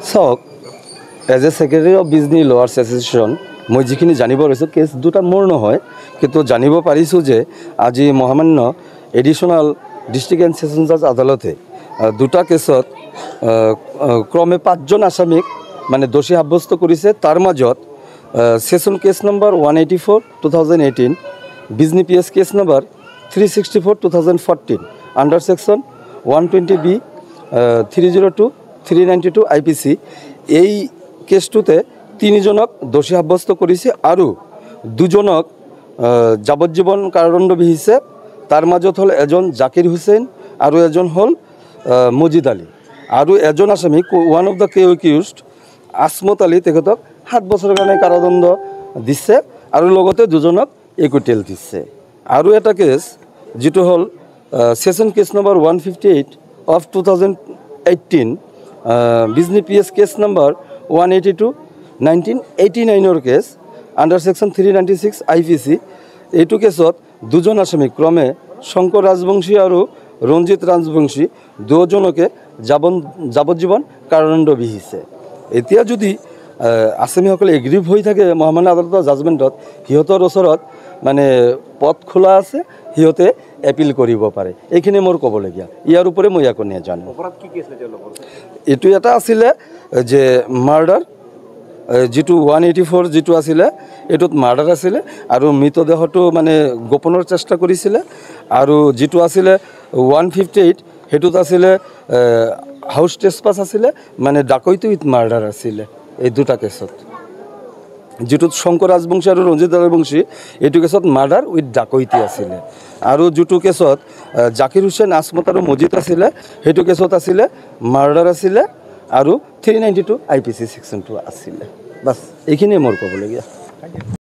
চাওক as a secretary of business lawyers association মই যিখিনি জানিব পাৰিছোঁ কেছ দুটা মোৰ নহয়, কিন্তু জানিব পাৰিছোঁ যে আজি মহামান্য এডিশ্যনেল ডিষ্ট্ৰিক্ট এণ্ড ছেছন জাজ আদালতে দুটা কেছত ক্ৰমে 5জন আসামীক মানে দোষী সাব্যস্ত কৰিছে। তাৰ মাজত session case number 184/2018, Bijni PS case number 364/2014 under section 120B 302 392 IPC। এই কেছটোতে 3জনক দোষী সাব্যস্ত কৰিছে আৰু 2জনক যাৱজ্জীৱন কাৰাদণ্ড বিহিছে। তাৰ মাজত হ'ল এজন জাকিৰ হুছেইন আৰু এজন হ'ল মজিদ আলী, আৰু এজন আসামী one of the accused Asmat Ali, তেখেতক 7 বছৰৰ কাৰণে কাৰাদণ্ড দিছে আৰু লগতে 2জনক একুইটেল দিছে। আৰু এটা কেছ যিটো হ'ল session case number 158/2018, Bijni PS case number 182/1989 case under section 396 IPC। এইটো কেছত 2জন আসামী ক্ৰমে শংকৰ ৰাজবংশী আৰু ৰঞ্জিত ৰাজবংশী 2জনকে যাৱজ্জীৱন কাৰাদণ্ড বিহিছে। এতিয়া যদি আসামীসকলে এগ্ৰিভ হৈ থাকে মহামান্য আদালতৰ জাজমেণ্টত, সিহঁতৰ ওচৰত মানে পথ খোলা আছে, সিহঁতে এপিল কৰিব পাৰে। এইখিনি মোৰ ক'বলগীয়া। ইয়াৰ উপৰি মই একো নাজানো। এইটো এটা আছিলে যে মাৰ্ডাৰ, যিটো 184 যিটো আছিলে এইটোত মাৰ্ডাৰ আছিলে আৰু মৃতদেহটো মানে গোপনৰ চেষ্টা কৰিছিলে, আৰু যিটো আছিলে 158 সেইটোত আছিলে হাউচ ট্ৰেছপাছ আছিলে, মানে ডাকৈতি উইথ মাৰ্ডাৰ আছিলে। এই দুটা কেছত যিটোত শংকৰ ৰাজবংশী আৰু ৰঞ্জিত ৰাজবংশী এইটো কেছত মাৰ্ডাৰ উইথ ডাকৈতি আছিলে, আৰু যিটো কেছত জাকিৰ হুছেইন আসমত আৰু মজিদ আছিলে সেইটো কেছত আছিলে মাৰ্ডাৰ আছিলে আৰু 392 IPC ছেকশ্যনটো আছিলে। বাছ এইখিনিয়ে মোৰ ক'বলগীয়া।